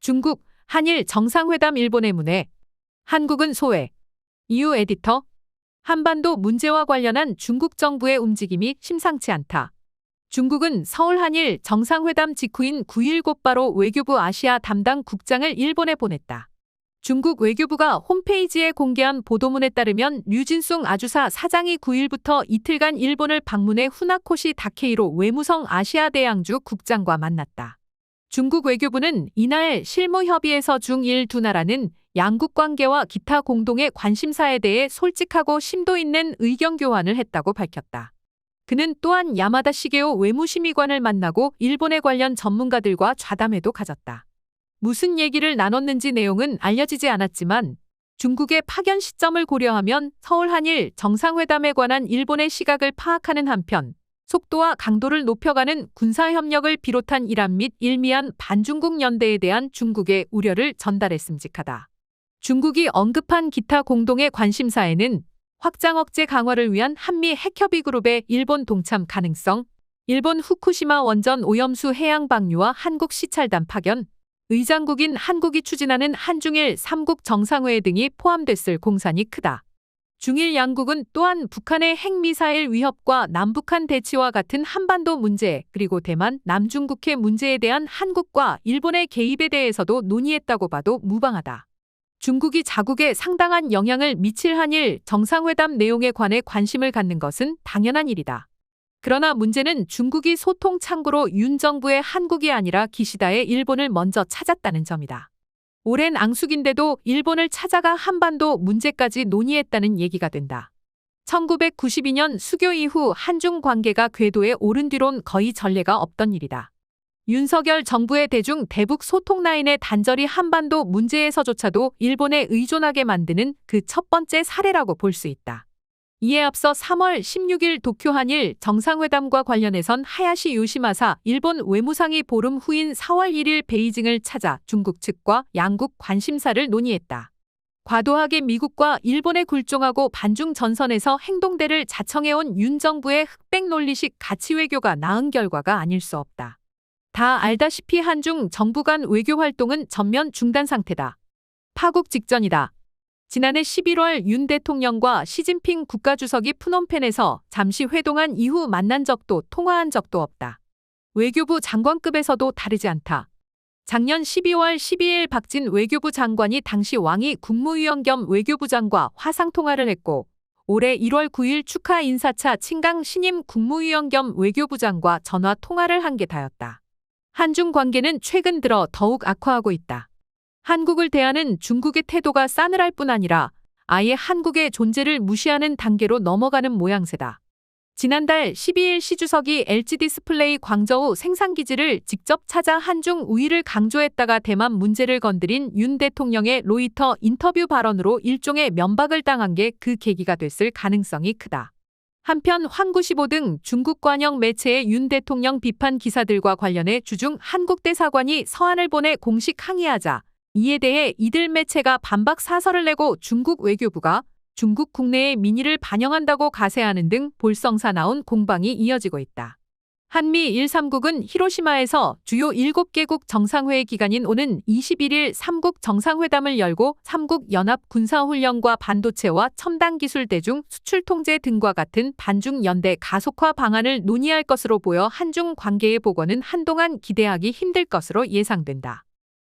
중국, 한일 정상회담 일본의 문에 한국은 소외. 이유 에디터. 한반도 문제와 관련한 중국 정부의 움직임이 심상치 않다. 중국은 서울 한일 정상회담 직후인 9일 곧바로 외교부 아시아 담당 국장을 일본에 보냈다. 중국 외교부가 홈페이지에 공개한 보도문에 따르면 류진숭 아주사 사장이 9일부터 이틀간 일본을 방문해 후나코시 다케이로 외무성 아시아 대양주 국장과 만났다. 중국 외교부는 이날 실무협의에서 중일 두 나라는 양국 관계와 기타 공동의 관심사에 대해 솔직하고 심도 있는 의견 교환을 했다고 밝혔다. 그는 또한 야마다 시게오 외무심의관을 만나고 일본에 관련 전문가들과 좌담회도 가졌다. 무슨 얘기를 나눴는지 내용은 알려지지 않았지만 중국의 파견 시점을 고려하면 서울 한일 정상회담에 관한 일본의 시각을 파악하는 한편 속도와 강도를 높여가는 군사협력을 비롯한 이란 및 일미한 반중국 연대에 대한 중국의 우려를 전달했음직하다. 중국이 언급한 기타 공동의 관심사에는 확장 억제 강화를 위한 한미 핵협의 그룹의 일본 동참 가능성, 일본 후쿠시마 원전 오염수 해양 방류와 한국 시찰단 파견, 의장국인 한국이 추진하는 한중일 3국 정상회의 등이 포함됐을 공산이 크다. 중일 양국은 또한 북한의 핵미사일 위협과 남북한 대치와 같은 한반도 문제 그리고 대만, 남중국해 문제에 대한 한국과 일본의 개입에 대해서도 논의했다고 봐도 무방하다. 중국이 자국에 상당한 영향을 미칠 한일 정상회담 내용에 관해 관심을 갖는 것은 당연한 일이다. 그러나 문제는 중국이 소통 창구로 윤 정부의 한국이 아니라 기시다의 일본을 먼저 찾았다는 점이다. 오랜 앙숙인데도 일본을 찾아가 한반도 문제까지 논의했다는 얘기가 된다. 1992년 수교 이후 한중 관계가 궤도에 오른 뒤론 거의 전례가 없던 일이다. 윤석열 정부의 대중 대북 소통 라인의 단절이 한반도 문제에서조차도 일본에 의존하게 만드는 그 첫 번째 사례라고 볼 수 있다. 이에 앞서 3월 16일 도쿄 한일 정상회담과 관련해선 하야시 요시마사 일본 외무상이 보름 후인 4월 1일 베이징을 찾아 중국 측과 양국 관심사를 논의했다. 과도하게 미국과 일본에 굴종하고 반중 전선에서 행동대를 자청해온 윤 정부의 흑백 논리식 가치 외교가 낳은 결과가 아닐 수 없다. 다 알다시피 한중 정부 간 외교 활동은 전면 중단 상태다. 파국 직전이다. 지난해 11월 윤 대통령과 시진핑 국가주석이 푸놈펜에서 잠시 회동한 이후 만난 적도 통화한 적도 없다. 외교부 장관급에서도 다르지 않다. 작년 12월 12일 박진 외교부 장관이 당시 왕이 국무위원 겸 외교부장과 화상통화를 했고 올해 1월 9일 축하 인사차 친강 신임 국무위원 겸 외교부장과 전화 통화를 한 게 다였다. 한중 관계는 최근 들어 더욱 악화하고 있다. 한국을 대하는 중국의 태도가 싸늘할 뿐 아니라 아예 한국의 존재를 무시하는 단계로 넘어가는 모양새다. 지난달 12일 시 주석이 LG디스플레이 광저우 생산기지를 직접 찾아 한중 우위를 강조했다가 대만 문제를 건드린 윤 대통령의 로이터 인터뷰 발언으로 일종의 면박을 당한 게 그 계기가 됐을 가능성이 크다. 한편 환구시보 등 중국 관영 매체의 윤 대통령 비판 기사들과 관련해 주중 한국 대사관이 서한을 보내 공식 항의하자 이에 대해 이들 매체가 반박 사설을 내고 중국 외교부가 중국 국내의 민의를 반영한다고 가세하는 등 볼성사 나온 공방이 이어지고 있다. 한미 1·3국은 히로시마에서 주요 7개국 정상회의 기간인 오는 21일 3국 정상회담을 열고 3국 연합 군사훈련과 반도체와 첨단 기술 대중 수출 통제 등과 같은 반중 연대 가속화 방안을 논의할 것으로 보여 한중 관계의 복원은 한동안 기대하기 힘들 것으로 예상된다.